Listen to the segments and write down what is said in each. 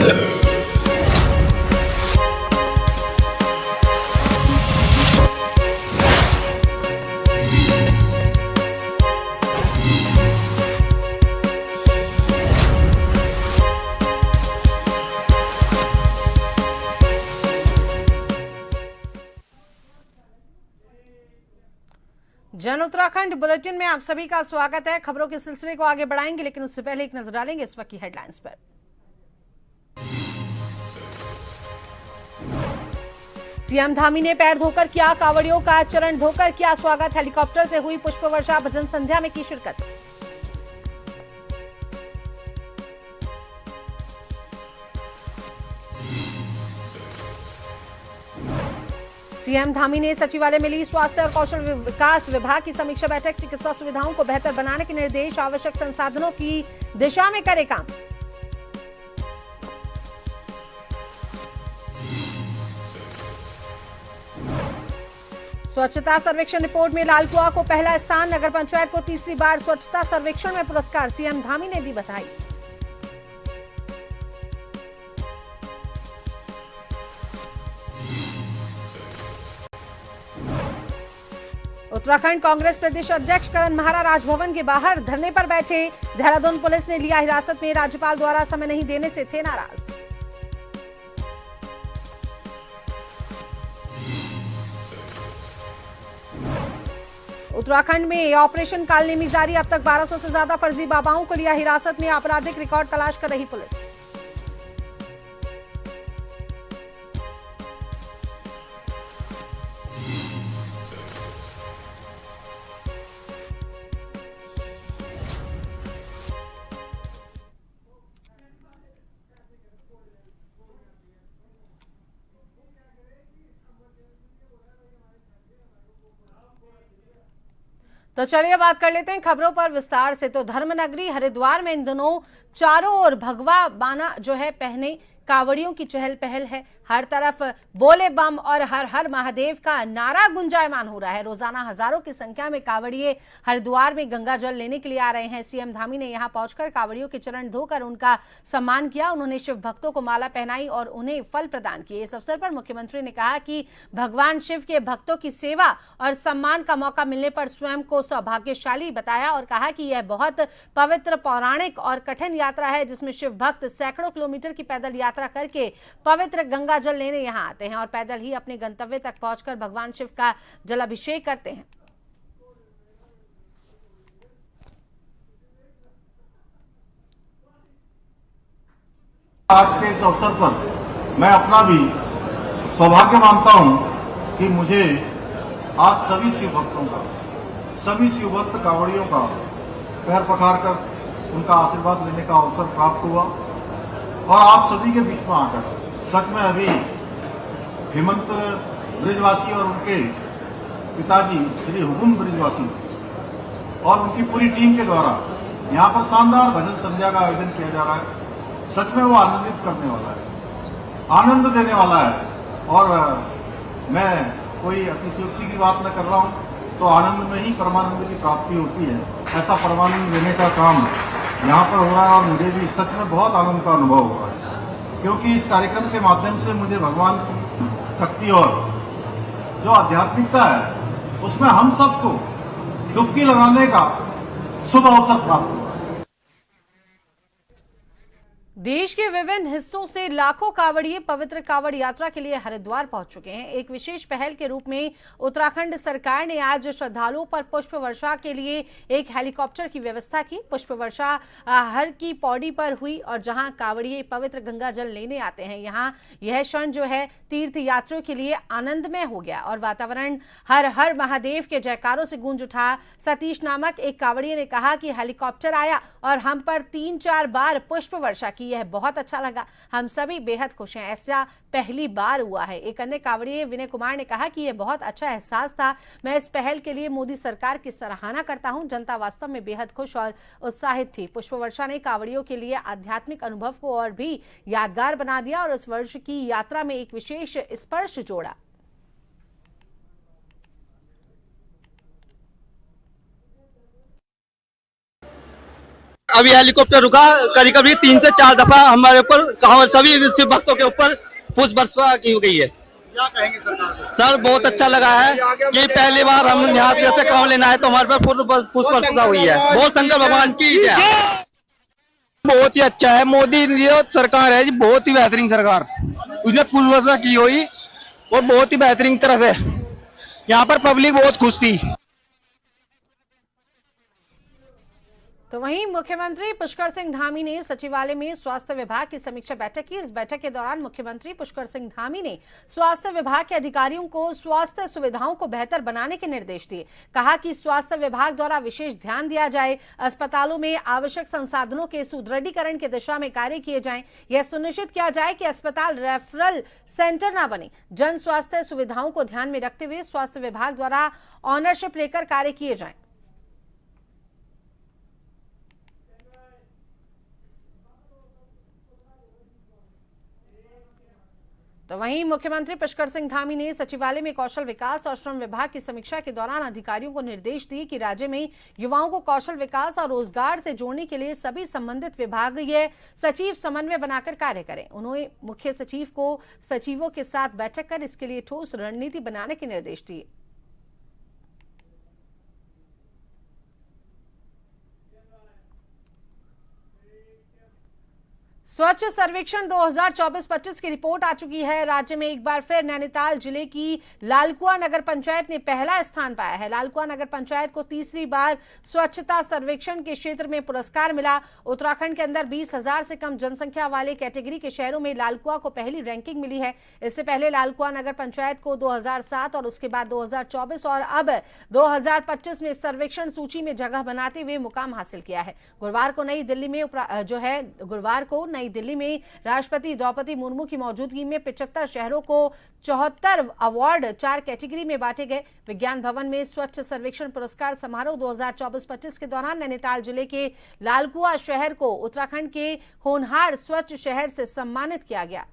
जन उत्तराखंड बुलेटिन में आप सभी का स्वागत है। खबरों के सिलसिले को आगे बढ़ाएंगे, लेकिन उससे पहले एक नजर डालेंगे इस वक्त की हेडलाइंस पर। सीएम धामी ने पैर धोकर किया कांवड़ियों का चरण धोकर किया स्वागत। हेलीकॉप्टर से हुई पुष्प वर्षा, भजन संध्या में की शिरकत। सीएम धामी ने सचिवालय में ली स्वास्थ्य और कौशल विकास विभाग की समीक्षा बैठक। चिकित्सा सुविधाओं को बेहतर बनाने के निर्देश, आवश्यक संसाधनों की दिशा में करे काम। स्वच्छता सर्वेक्षण रिपोर्ट में लालकुआ को पहला स्थान, नगर पंचायत को तीसरी बार स्वच्छता सर्वेक्षण में पुरस्कार। सीएम धामी ने दी बधाई। उत्तराखंड कांग्रेस प्रदेश अध्यक्ष करण महारा राजभवन के बाहर धरने पर बैठे। देहरादून पुलिस ने लिया हिरासत में, राज्यपाल द्वारा समय नहीं देने से थे नाराज। उत्तराखंड में ऑपरेशन कालनेमी जारी, अब तक 1200 से ज्यादा फर्जी बाबाओं को लिया हिरासत में, आपराधिक रिकॉर्ड तलाश कर रही पुलिस। तो चलिए बात कर लेते हैं खबरों पर विस्तार से। तो धर्मनगरी हरिद्वार में इन दिनों चारों ओर भगवा बाना जो है पहने कांवड़ियों की चहल पहल है। हर तरफ बोले बम और हर हर महादेव का नारा गुंजायमान हो रहा है। रोजाना हजारों की संख्या में कांवड़िए हरिद्वार में गंगा जल लेने के लिए आ रहे हैं। सीएम धामी ने यहां पहुंचकर कांवड़ियों के चरण धोकर उनका सम्मान किया। उन्होंने शिव भक्तों को माला पहनाई और उन्हें फल प्रदान किए। इस अवसर पर मुख्यमंत्री ने कहा कि भगवान शिव के भक्तों की सेवा और सम्मान का मौका मिलने पर स्वयं को सौभाग्यशाली बताया और कहा कि यह बहुत पवित्र, पौराणिक और कठिन यात्रा है, जिसमें शिव भक्त सैकड़ों किलोमीटर की पैदल यात्रा करके पवित्र गंगा जल लेने यहां आते हैं और पैदल ही अपने गंतव्य तक पहुंचकर भगवान शिव का जलाभिषेक करते हैं। आज के इस अवसर पर मैं अपना भी सौभाग्य मानता हूं कि मुझे आज सभी शिव भक्तों का, सभी शिव भक्त कांवड़ियों का पैर पखार कर उनका आशीर्वाद लेने का अवसर प्राप्त हुआ और आप सभी के बीच में आकर सच में अभी हेमंत ब्रिजवासी और उनके पिताजी श्री हुकुम ब्रिजवासी और उनकी पूरी टीम के द्वारा यहाँ पर शानदार भजन संध्या का आयोजन किया जा रहा है। सच में वो आनंदित करने वाला है, आनंद देने वाला है। और मैं कोई अतिशयोक्ति की बात न कर रहा हूँ, तो आनंद में ही परमानंद की प्राप्ति होती है। ऐसा परमानंद देने का काम यहाँ पर हो रहा है और मुझे भी सच में बहुत आनंद का अनुभव हो रहा है, क्योंकि इस कार्यक्रम के माध्यम से मुझे भगवान की शक्ति और जो आध्यात्मिकता है उसमें हम सबको डुबकी लगाने का शुभ अवसर प्राप्त हुआ। देश के विभिन्न हिस्सों से लाखों कांवड़िए पवित्र कांवड़ यात्रा के लिए हरिद्वार पहुंच चुके हैं। एक विशेष पहल के रूप में उत्तराखंड सरकार ने आज श्रद्धालुओं पर पुष्प वर्षा के लिए एक हेलीकॉप्टर की व्यवस्था की। पुष्प वर्षा हर की पौड़ी पर हुई और जहां कांवड़िए पवित्र गंगा जल लेने आते हैं, यहां यह क्षण जो है तीर्थ यात्रियों के लिए आनंदमय हो गया और वातावरण हर हर महादेव के जयकारों से गूंज उठा। सतीश नामक एक कांवड़िए ने कहा कि हेलीकॉप्टर आया और हम पर 3-4 बार पुष्प वर्षा की, यह बहुत अच्छा लगा, हम सभी बेहद खुश हैं, ऐसा पहली बार हुआ है। एक अन्य कांवड़िए विनय कुमार ने कहा कि यह बहुत अच्छा एहसास था, मैं इस पहल के लिए मोदी सरकार की सराहना करता हूं, जनता वास्तव में बेहद खुश और उत्साहित थी। पुष्प वर्षा ने कांवड़ियों के लिए आध्यात्मिक अनुभव को और भी यादगार बना दिया और इस वर्ष की यात्रा में एक विशेष स्पर्श जोड़ा। अभी हेलीकॉप्टर रुका, करीब करीब 3 से 4 दफा हमारे ऊपर सभी शिव भक्तों के ऊपर पुष्प वर्षा की गई है। क्या कहेंगे सरकार से? सर बहुत अच्छा लगा है कि पहली बार हम यहाँ जैसे कांवड़ लेना है तो हमारे पर पूर्ण पुष्प वर्षा हुई है। बहुत शंकर भगवान की जय। बहुत ही अच्छा है, मोदी जो सरकार है जी बहुत ही बेहतरीन सरकार, उसने पुष्प वर्षा की हुई और बहुत ही बेहतरीन तरह से यहाँ पर पब्लिक बहुत खुश थी। तो वहीं मुख्यमंत्री पुष्कर सिंह धामी ने सचिवालय में स्वास्थ्य विभाग की समीक्षा बैठक की। इस बैठक के दौरान मुख्यमंत्री पुष्कर सिंह धामी ने स्वास्थ्य विभाग के अधिकारियों को स्वास्थ्य सुविधाओं को बेहतर बनाने के निर्देश दिए। कहा कि स्वास्थ्य विभाग द्वारा विशेष ध्यान दिया जाए, अस्पतालों में आवश्यक संसाधनों के सुदृढ़ीकरण की दिशा में कार्य किए जाएं। यह सुनिश्चित किया जाए कि अस्पताल रेफरल सेंटर न बने। जन स्वास्थ्य सुविधाओं को ध्यान में रखते हुए स्वास्थ्य विभाग द्वारा ऑनरशिप लेकर कार्य किए जाएं। तो वहीं मुख्यमंत्री पुष्कर सिंह धामी ने सचिवालय में कौशल विकास और श्रम विभाग की समीक्षा के दौरान अधिकारियों को निर्देश दिए कि राज्य में युवाओं को कौशल विकास और रोजगार से जोड़ने के लिए सभी संबंधित विभागीय सचिव समन्वय बनाकर कार्य करें। उन्होंने मुख्य सचिव को सचिवों के साथ बैठक कर इसके लिए ठोस रणनीति बनाने के निर्देश दिए। स्वच्छ सर्वेक्षण 2024-25 की रिपोर्ट आ चुकी है। राज्य में एक बार फिर नैनीताल जिले की लालकुआ नगर पंचायत ने पहला स्थान पाया है। लालकुआ नगर पंचायत को तीसरी बार स्वच्छता सर्वेक्षण के क्षेत्र में पुरस्कार मिला। उत्तराखंड के अंदर 20,000 से कम जनसंख्या वाले कैटेगरी के शहरों में लालकुआ को पहली रैंकिंग मिली है। इससे पहले लालकुआ नगर पंचायत को 2007 और उसके बाद 2024 और अब 2025 में सर्वेक्षण सूची में जगह बनाते हुए मुकाम हासिल किया है। गुरुवार को नई दिल्ली में राष्ट्रपति द्रौपदी मुर्मू की मौजूदगी में 75 शहरों को 74 अवार्ड 4 कैटेगरी में बांटे गए। विज्ञान भवन में स्वच्छ सर्वेक्षण पुरस्कार समारोह 2024-25 के दौरान नैनीताल जिले के लालकुआ शहर को उत्तराखंड के होनहार स्वच्छ शहर से सम्मानित किया गया।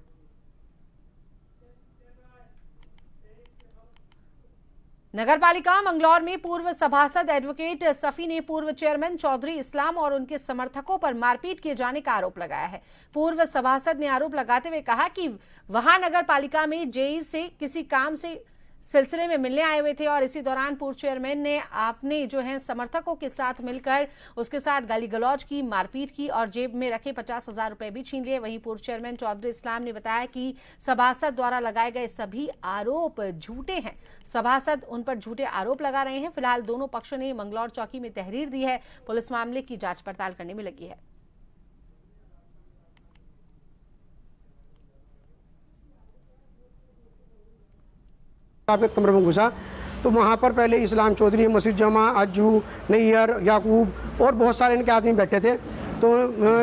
नगरपालिका मंगलौर में पूर्व सभासद एडवोकेट सफी ने पूर्व चेयरमैन चौधरी इस्लाम और उनके समर्थकों पर मारपीट किए जाने का आरोप लगाया है। पूर्व सभासद ने आरोप लगाते हुए कहा कि वहां नगरपालिका में जेई से किसी काम से सिलसिले में मिलने आए हुए थे और इसी दौरान पूर्व चेयरमैन ने आपने समर्थकों के साथ मिलकर उसके साथ गाली गलौज की, मारपीट की और जेब में रखे 50,000 रुपए भी छीन लिए। वहीं पूर्व चेयरमैन चौधरी इस्लाम ने बताया कि सभासद द्वारा लगाए गए सभी आरोप झूठे हैं। सभासद उन पर झूठे आरोप लगा रहे हैं। फिलहाल दोनों पक्षों ने मंगलौर चौकी में तहरीर दी है। पुलिस मामले की जांच पड़ताल करने में लगी है। आपके कमरे में घुसा तो वहाँ पर पहले इस्लाम चौधरी, मसूद जमा, अज्जू, नैयर, याकूब और बहुत सारे इनके आदमी बैठे थे। तो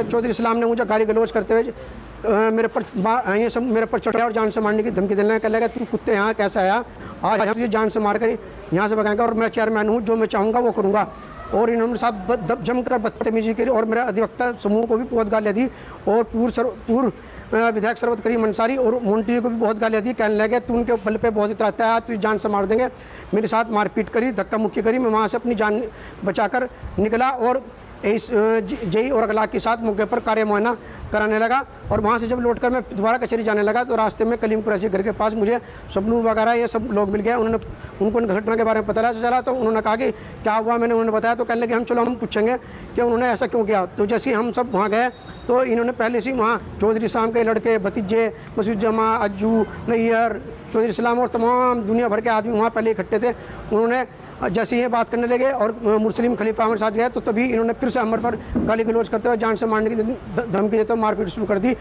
चौधरी इस्लाम ने मुझे गाली गलौज करते हुए मेरे पर चढ़ाया और जान से मारने की धमकी देने लगा। तू कुत्ते यहाँ कैसे आया, आज तुझे जान से मार कर यहाँ से भगाएंगा और मैं चेयरमैन हूँ, जो मैं चाहूँगा वो करूँगा। और इन्होंने साहब जमकर बदतमीजी करी और मेरे अधिवक्ता समूह को भी बहुत गालियाँ दी और पूर्व विधायक सरवत करीम अंसारी और मोन्टी जी को भी बहुत गालियाँ दी। कहने लगे तू उनके बल पे बहुत इतराता है, तुझे जान से मार देंगे। मेरे साथ मारपीट करी, धक्का मुक्की करी। मैं वहाँ से अपनी जान बचाकर निकला और जेई और अगला के साथ मौके पर कार्य मुआयना कराने लगा। और वहाँ से जब लौटकर मैं दोबारा कचहरी जाने लगा तो रास्ते में कलीम कुरैशी घर के पास मुझे सबनूर वगैरह ये सब लोग मिल गए। उनको घटना के बारे में पता चला तो उन्होंने कहा कि क्या हुआ, मैंने उन्होंने बताया तो कहने लगे हम पूछेंगे कि उन्होंने ऐसा क्यों किया। तो जैसे हम सब वहाँ गए तो इन्होंने पहले से वहाँ चौधरी इस्लाम के लड़के, भतीजे, मसूद जमा, अज्जू, नैयर, चौधरी इस्लाम और तमाम दुनिया भर के आदमी वहाँ पहले इकट्ठे थे। उन्होंने जैसे ये बात करने लगे और मुस्लिम खलीफा हमारे साथ गए तो तभी इन्होंने फिर से हम पर गाली गलौज करते हुए जान से मारने की धमकी देते हुए मारपीट शुरू कर दी।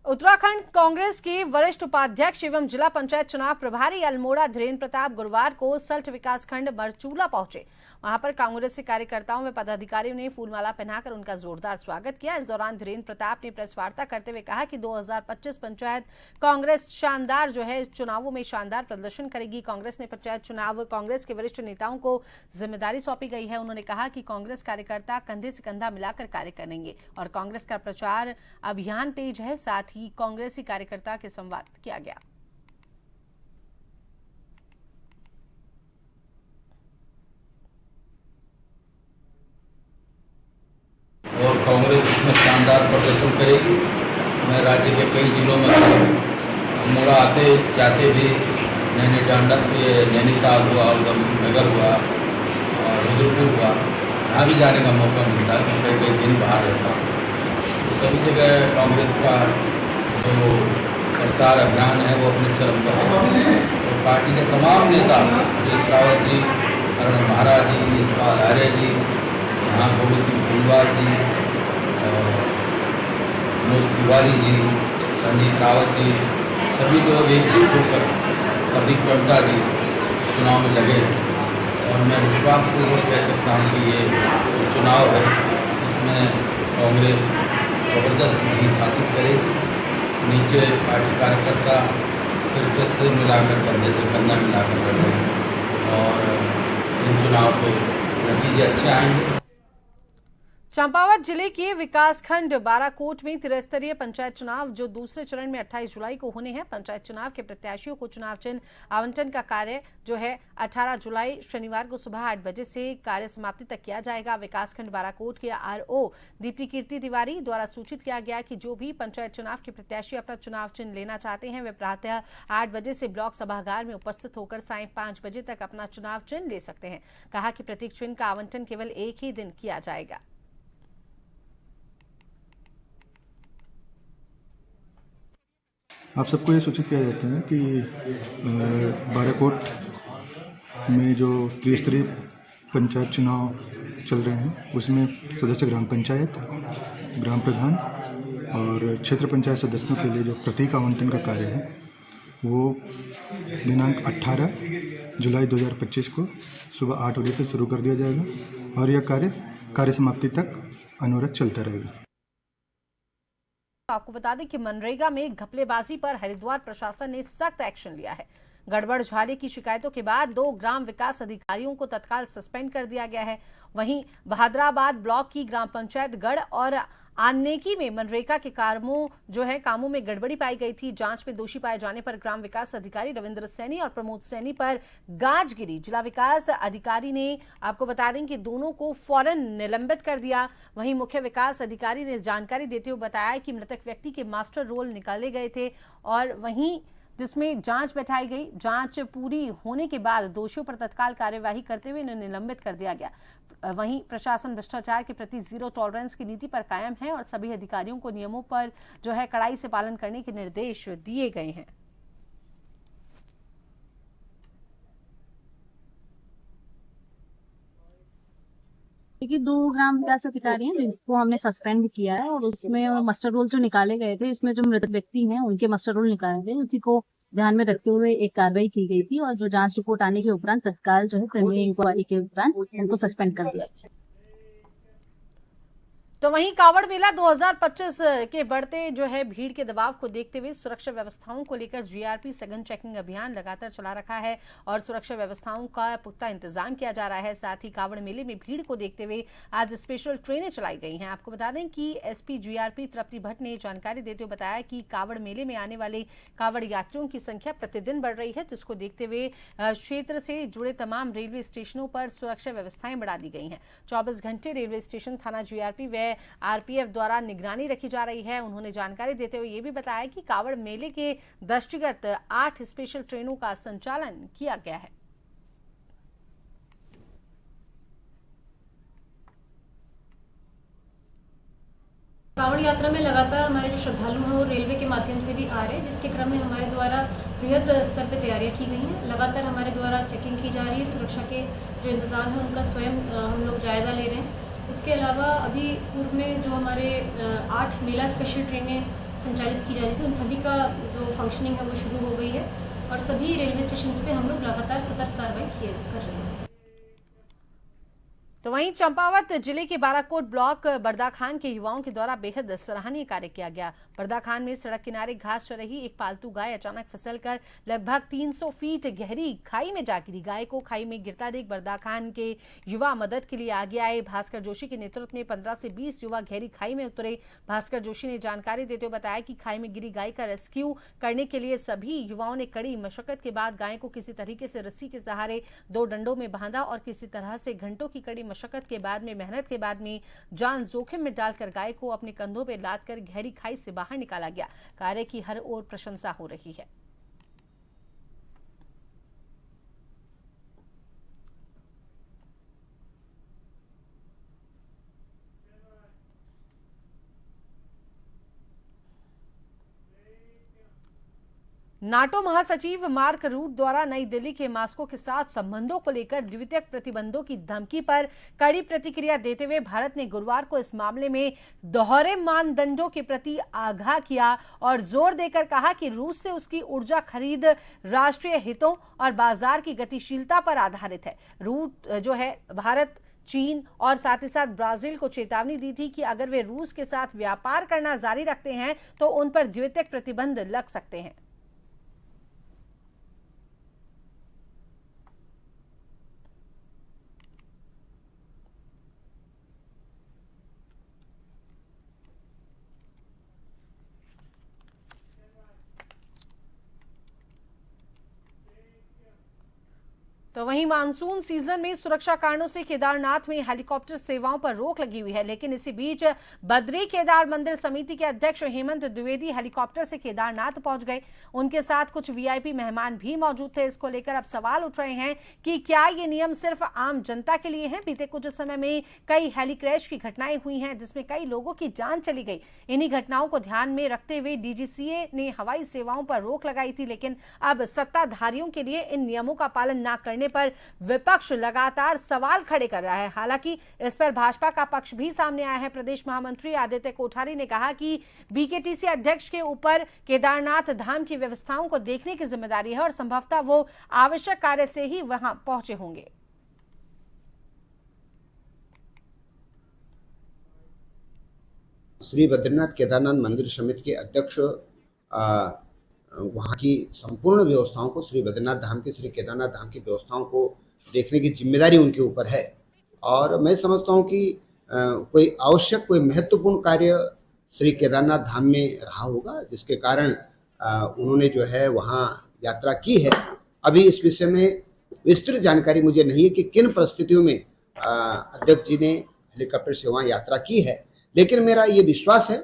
उत्तराखंड कांग्रेस के वरिष्ठ उपाध्यक्ष एवं जिला पंचायत चुनाव प्रभारी अल्मोड़ा धीरेन्द्र प्रताप गुरुवार को सल्ट विकासखंड मरचूला पहुंचे। वहां पर कांग्रेसी कार्यकर्ताओं व पदाधिकारियों ने फूलमाला पहनाकर उनका जोरदार स्वागत किया। इस दौरान धीरेन्द्र प्रताप ने प्रेस वार्ता करते हुए कहा कि 2025 पंचायत कांग्रेस शानदार चुनावों में शानदार प्रदर्शन करेगी। कांग्रेस ने पंचायत चुनाव कांग्रेस के वरिष्ठ नेताओं को जिम्मेदारी सौंपी गई है। उन्होंने कहा कि कांग्रेस कार्यकर्ता कंधे से कंधा मिलाकर कार्य करेंगे और कांग्रेस का प्रचार अभियान तेज है। साथ ही कांग्रेसी कार्यकर्ता के संवाद किया गया। और कांग्रेस इसमें शानदार प्रदर्शन करेगी। मैं राज्य के कई जिलों में अल्मोड़ा आते जाते भी नैनीताल हुआ, उधमसिंह नगर हुआ और रुद्रपुर हुआ, यहाँ भी जाने का मौका मिलता है। कई कई दिन बाहर रहता हूँ, तो सभी जगह कांग्रेस का जो प्रचार अभियान है वो अपने चरम पर है। और पार्टी के तमाम नेता सुरेश रावत जी, करण महाराज जी, यशपाल आर्य जी, यहाँ गोविंद सिंह फूलवाल जी, मनोज तिवारी जी, रंजीत रावत जी, सभी लोग एकजुट होकर प्रदीप टंडा जी चुनाव में लगे। और मैं विश्वासपूर्वक कह सकता हूँ कि ये जो चुनाव है इसमें कांग्रेस ज़बरदस्त जीत हासिल करेगी। नीचे पार्टी कार्यकर्ता सिर से सिर मिलाकर कंधे से कंधा मिलाकर लड़े और इन चुनाव के नतीजे अच्छे आएंगे। चंपावत जिले के विकासखंड बाराकोट में त्रिस्तरीय पंचायत चुनाव जो दूसरे चरण में 28 जुलाई को होने हैं। पंचायत चुनाव के प्रत्याशियों को चुनाव चिन्ह आवंटन का कार्य जो है 18 जुलाई शनिवार को सुबह 8 बजे से कार्य समाप्ति तक किया जाएगा। विकासखंड बाराकोट के आरओ दीप्ति कीर्ति तिवारी द्वारा सूचित किया गया कि जो भी पंचायत चुनाव के प्रत्याशी अपना चुनाव चिन्ह लेना चाहते हैं वे प्रातः 8 बजे से ब्लॉक सभागार में उपस्थित होकर सायं 5 बजे तक अपना चुनाव चिन्ह ले सकते हैं। कहा कि प्रत्येक चिन्ह का आवंटन केवल एक ही दिन किया जाएगा। आप सबको ये सूचित किया जाता है कि बाराकोट में जो त्रिस्तरीय पंचायत चुनाव चल रहे हैं उसमें सदस्य ग्राम पंचायत, ग्राम प्रधान और क्षेत्र पंचायत सदस्यों के लिए जो प्रतीक आवंटन का कार्य है वो दिनांक 18 जुलाई 2025 को सुबह 8 बजे से शुरू कर दिया जाएगा और यह कार्य समाप्ति तक अनवरत चलता रहेगा। आपको बता दें कि मनरेगा में घपलेबाजी पर हरिद्वार प्रशासन ने सख्त एक्शन लिया है। गड़बड़ झाले की शिकायतों के बाद 2 ग्राम विकास अधिकारियों को तत्काल सस्पेंड कर दिया गया है। वहीं बहादुराबाद ब्लॉक की ग्राम पंचायत गढ़ और आनेकी में मनरेगा के कामों में गड़बड़ी पाई गई थी। जांच में दोषी पाए जाने पर ग्राम विकास अधिकारी रविंद्र सैनी और प्रमोद सैनी पर गाज गिरी। जिला विकास अधिकारी ने आपको बता दें कि दोनों को फौरन निलंबित कर दिया। वहीं मुख्य विकास अधिकारी ने जानकारी देते हुए बताया कि मृतक व्यक्ति के मास्टर रोल निकाले गए थे और वहीं जिसमें जांच बैठाई गई। जांच पूरी होने के बाद दोषियों पर तत्काल कार्यवाही करते हुए इन्हें निलंबित कर दिया गया। वहीं प्रशासन भ्रष्टाचार के प्रति जीरो टॉलरेंस की नीति पर कायम है और सभी अधिकारियों को नियमों पर जो है कड़ाई से पालन करने के निर्देश दिए गए हैं। देखिए 2 ग्राम विकास अधिकारी हैं जिनको हमने सस्पेंड किया है और उसमें मास्टर रोल जो निकाले गए थे इसमें जो मृतक व्यक्ति हैं उनके मास्टर रोल निकाले गए, उसी को ध्यान में रखते हुए एक कार्रवाई की गई थी और जो जांच रिपोर्ट आने के उपरांत तत्काल जो है प्रिलिमिनरी इंक्वायरी के उपरांत उनको सस्पेंड कर दिया गया। तो वहीं कावड़ मेला 2025 के बढ़ते जो है भीड़ के दबाव को देखते हुए सुरक्षा व्यवस्थाओं को लेकर जीआरपी सघन चेकिंग अभियान लगातार चला रखा है और सुरक्षा व्यवस्थाओं का पुख्ता इंतजाम किया जा रहा है। साथ ही कावड़ मेले में भीड़ को देखते हुए आज स्पेशल ट्रेनें चलाई गई हैं। आपको बता दें कि एसपी जीआरपी तृप्ति भट्ट ने जानकारी देते हुए बताया कि कावड़ मेले में आने वाले कावड़ यात्रियों की संख्या प्रतिदिन बढ़ रही है, जिसको देखते हुए क्षेत्र से जुड़े तमाम रेलवे स्टेशनों पर सुरक्षा व्यवस्थाएं बढ़ा दी गई हैं। 24 घंटे रेलवे स्टेशन, थाना जीआरपी व आरपीएफ द्वारा निगरानी रखी जा रही है। उन्होंने जानकारी देते हुए ये भी बताया कि कावड़ मेले के दृष्टिगत 8 स्पेशल ट्रेनों का संचालन किया गया है। कावड़ यात्रा में लगातार हमारे जो श्रद्धालु हैं वो रेलवे के माध्यम से भी आ रहे हैं, जिसके क्रम में हमारे द्वारा बृहद स्तर पर तैयारियां की गई हैं। लगातार हमारे द्वारा चेकिंग की जा रही है, सुरक्षा के जो इंतजाम है उनका स्वयं हम लोग जायजा ले रहे हैं। इसके अलावा अभी पूर्व में जो हमारे 8 मेला स्पेशल ट्रेनें संचालित की जा रही थी उन सभी का जो फंक्शनिंग है वो शुरू हो गई है और सभी रेलवे स्टेशन पे हम लोग लगातार सतर्क कार्रवाई कर रहे हैं। तो वहीं चंपावत जिले के बाराकोट ब्लॉक बरदाखान के युवाओं के द्वारा बेहद सराहनीय कार्य किया गया। बरदाखान में सड़क किनारे घास चर रही एक पालतू गाय अचानक फिसलकर लगभग 300 फीट गहरी खाई में जा गिरी। गाय को खाई में गिरता देख बरदाखान के युवा मदद के लिए आगे आए। भास्कर जोशी के नेतृत्व में 15 से 20 युवा गहरी खाई में उतरे। भास्कर जोशी ने जानकारी देते हुए बताया कि खाई में गिरी गाय का रेस्क्यू करने के लिए सभी युवाओं ने कड़ी मशक्कत के बाद गाय को किसी तरीके से रस्सी के सहारे 2 डंडों में बांधा और किसी तरह से घंटों की कड़ी मशक्कत के बाद में, मेहनत के बाद में जान जोखिम में डालकर गाय को अपने कंधों पर लादकर गहरी खाई से बाहर निकाला गया। कार्य की हर ओर प्रशंसा हो रही है। नाटो महासचिव मार्क रूट द्वारा नई दिल्ली के मॉस्को के साथ संबंधों को लेकर द्वितीयक प्रतिबंधों की धमकी पर कड़ी प्रतिक्रिया देते हुए भारत ने गुरुवार को इस मामले में दोहरे मानदंडों के प्रति आगाह किया और जोर देकर कहा कि रूस से उसकी ऊर्जा खरीद राष्ट्रीय हितों और बाजार की गतिशीलता पर आधारित है। रूट जो है भारत, चीन और साथ ही साथ ब्राजील को चेतावनी दी थी कि अगर वे रूस के साथ व्यापार करना जारी रखते हैं तो उन पर द्वितीयक प्रतिबंध लग सकते हैं। तो वहीं मानसून सीजन में सुरक्षा कारणों से केदारनाथ में हेलीकॉप्टर सेवाओं पर रोक लगी हुई है, लेकिन इसी बीच बद्री केदार मंदिर समिति के अध्यक्ष हेमंत द्विवेदी हेलीकॉप्टर से केदारनाथ पहुंच गए। उनके साथ कुछ वीआईपी मेहमान भी मौजूद थे। इसको लेकर अब सवाल उठ रहे हैं कि क्या ये नियम सिर्फ आम जनता के लिए है। बीते कुछ समय में कई हेली क्रैश की घटनाएं हुई हैं जिसमें कई लोगों की जान चली गई। इन्हीं घटनाओं को ध्यान में रखते हुए डीजीसीए ने हवाई सेवाओं पर रोक लगाई थी, लेकिन अब सत्ताधारियों के लिए इन नियमों का पालन न करने पर विपक्ष लगातार सवाल खड़े कर रहा है। हालांकि इस पर भाजपा का पक्ष भी सामने आया है। प्रदेश महामंत्री आदित्य कोठारी ने कहा कि बीकेटीसी अध्यक्ष के ऊपर केदारनाथ धाम की व्यवस्थाओं को देखने की जिम्मेदारी है और संभवतः वो आवश्यक कार्य से ही वहां पहुंचे होंगे। श्री बद्रीनाथ केदारनाथ मंदिर समिति के अध्यक्ष वहाँ की संपूर्ण व्यवस्थाओं को, श्री बद्रीनाथ धाम की, श्री केदारनाथ धाम की व्यवस्थाओं को देखने की जिम्मेदारी उनके ऊपर है। और मैं समझता हूँ कि कोई आवश्यक, कोई महत्वपूर्ण कार्य श्री केदारनाथ धाम में रहा होगा जिसके कारण उन्होंने जो है वहाँ यात्रा की है। अभी इस विषय में विस्तृत जानकारी मुझे नहीं है कि किन परिस्थितियों में अध्यक्ष जी ने हेलीकॉप्टर से वहाँ यात्रा की है, लेकिन मेरा ये विश्वास है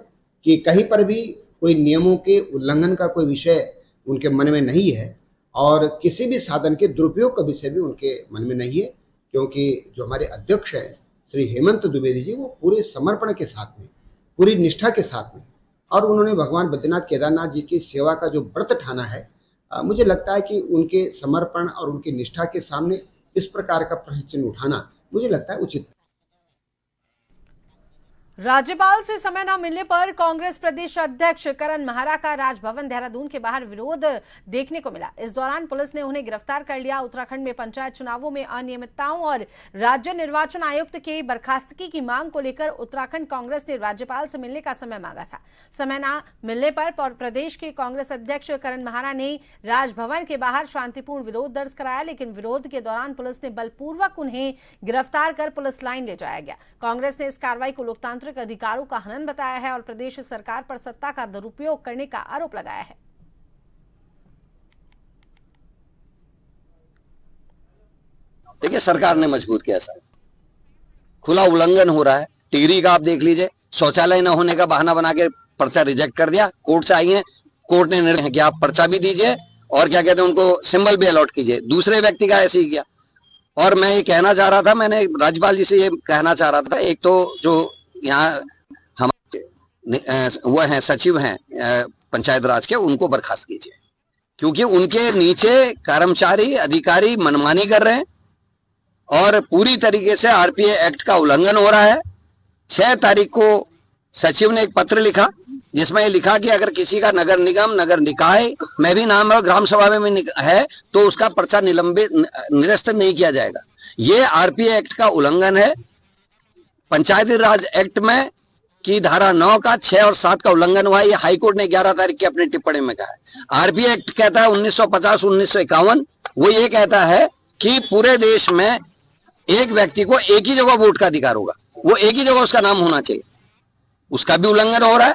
कि कहीं पर भी कोई नियमों के उल्लंघन का कोई विषय उनके मन में नहीं है और किसी भी साधन के दुरुपयोग का विषय भी उनके मन में नहीं है, क्योंकि जो हमारे अध्यक्ष हैं श्री हेमंत द्विवेदी जी, वो पूरे समर्पण के साथ में, पूरी निष्ठा के साथ में, और उन्होंने भगवान बद्रीनाथ केदारनाथ जी की सेवा का जो व्रत ठाना है, मुझे लगता है कि उनके समर्पण और उनकी निष्ठा के सामने इस प्रकार का प्रश्न चिन्ह उठाना मुझे लगता है उचित। राज्यपाल से समय न मिलने पर कांग्रेस प्रदेश अध्यक्ष करण महारा का राजभवन देहरादून के बाहर विरोध देखने को मिला। इस दौरान पुलिस ने उन्हें गिरफ्तार कर लिया। उत्तराखंड में पंचायत चुनावों में अनियमितताओं और राज्य निर्वाचन आयुक्त के बर्खास्तगी की मांग को लेकर उत्तराखंड कांग्रेस ने राज्यपाल से मिलने का समय मांगा था। समय न मिलने पर प्रदेश के कांग्रेस अध्यक्ष करण महारा ने राजभवन के बाहर शांतिपूर्ण विरोध दर्ज कराया, लेकिन विरोध के दौरान पुलिस ने बलपूर्वक उन्हें गिरफ्तार कर पुलिस लाइन ले जाया गया। कांग्रेस ने इस कार्रवाई को लोकतांत्रिक अधिकारों का हनन बताया है और प्रदेश सरकार पर सत्ता का दुरुपयोग करने का आरोप लगाया है। देखिए, सरकार ने मजबूर किया सर, खुला उल्लंघन हो रहा है। टिहरी का आप देख लीजिए, शौचालय न होने का बहाना बना के पर्चा रिजेक्ट कर दिया। कोर्ट से आई है, कोर्ट ने निर्णय किया आप पर्चा भी दीजिए और क्या कहते हैं उनको सिंबल भी अलॉट कीजिए। दूसरे व्यक्ति का ऐसे ही किया। और मैं ये कहना चाह रहा था, मैंने राज्यपाल जी से ये कहना चाह रहा था, एक तो जो यहाँ हमारे वो हैं सचिव हैं पंचायत राज के, उनको बर्खास्त कीजिए, क्योंकि उनके नीचे कर्मचारी अधिकारी मनमानी कर रहे हैं और पूरी तरीके से आरपीए एक्ट का उल्लंघन हो रहा है। 6 तारीख को सचिव ने एक पत्र लिखा जिसमें ये लिखा कि अगर किसी का नगर निगम, नगर निकाय में भी नाम है, ग्राम सभा में भी है, तो उसका पर्चा निरस्त नहीं किया जाएगा। ये आरपीए एक्ट का उल्लंघन है। पंचायती राज एक्ट में की धारा 9 का 6 और 7 का उल्लंघन हुआ है। ये हाईकोर्ट ने 11 तारीख की अपनी टिप्पणी में कहा है। आरपीए एक्ट कहता है 1950-1951, वो ये कहता है कि पूरे देश में एक व्यक्ति को एक ही जगह वोट का अधिकार होगा, वो एक ही जगह उसका नाम होना चाहिए। उसका भी उल्लंघन हो रहा है।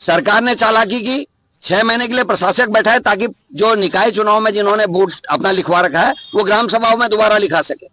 सरकार ने चालाकी की, 6 महीने के लिए प्रशासक बैठा है ताकि जो निकाय चुनाव में जिन्होंने वोट अपना लिखवा रखा है वो ग्राम सभाओं में दोबारा लिखा सके।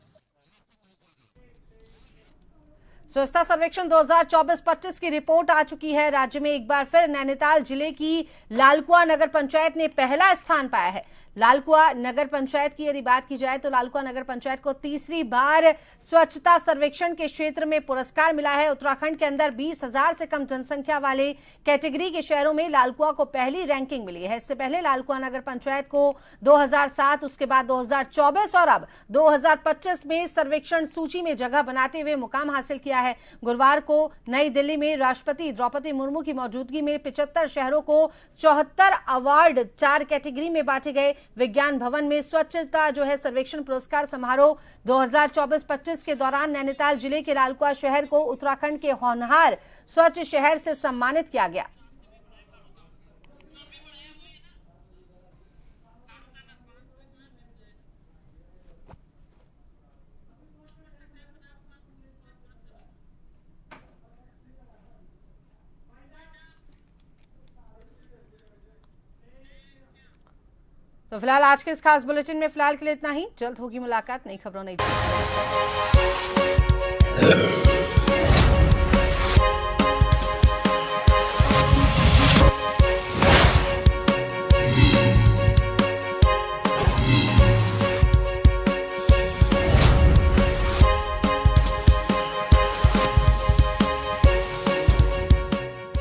स्वच्छता सर्वेक्षण 2024-25 की रिपोर्ट आ चुकी है। राज्य में एक बार फिर नैनीताल जिले की लालकुआ नगर पंचायत ने पहला स्थान पाया है। लालकुआ नगर पंचायत की यदि बात की जाए तो लालकुआ नगर पंचायत को तीसरी बार स्वच्छता सर्वेक्षण के क्षेत्र में पुरस्कार मिला है। उत्तराखंड के अंदर 20,000 से कम जनसंख्या वाले कैटेगरी के शहरों में लालकुआ को पहली रैंकिंग मिली है। इससे पहले लालकुआ नगर पंचायत को 2007, उसके बाद 2024 और अब 2025 में सर्वेक्षण सूची में जगह बनाते हुए मुकाम हासिल किया है। गुरुवार को नई दिल्ली में राष्ट्रपति द्रौपदी मुर्मू की मौजूदगी में 75 शहरों को 74 अवार्ड 4 कैटेगरी में बांटे गए। विज्ञान भवन में स्वच्छता जो है सर्वेक्षण पुरस्कार समारोह 2024-25 के दौरान नैनीताल जिले के लालकुआ शहर को उत्तराखंड के होनहार स्वच्छ शहर से सम्मानित किया गया। तो फिलहाल आज के इस खास बुलेटिन में फिलहाल के लिए इतना ही। जल्द होगी मुलाकात नई खबरों नई।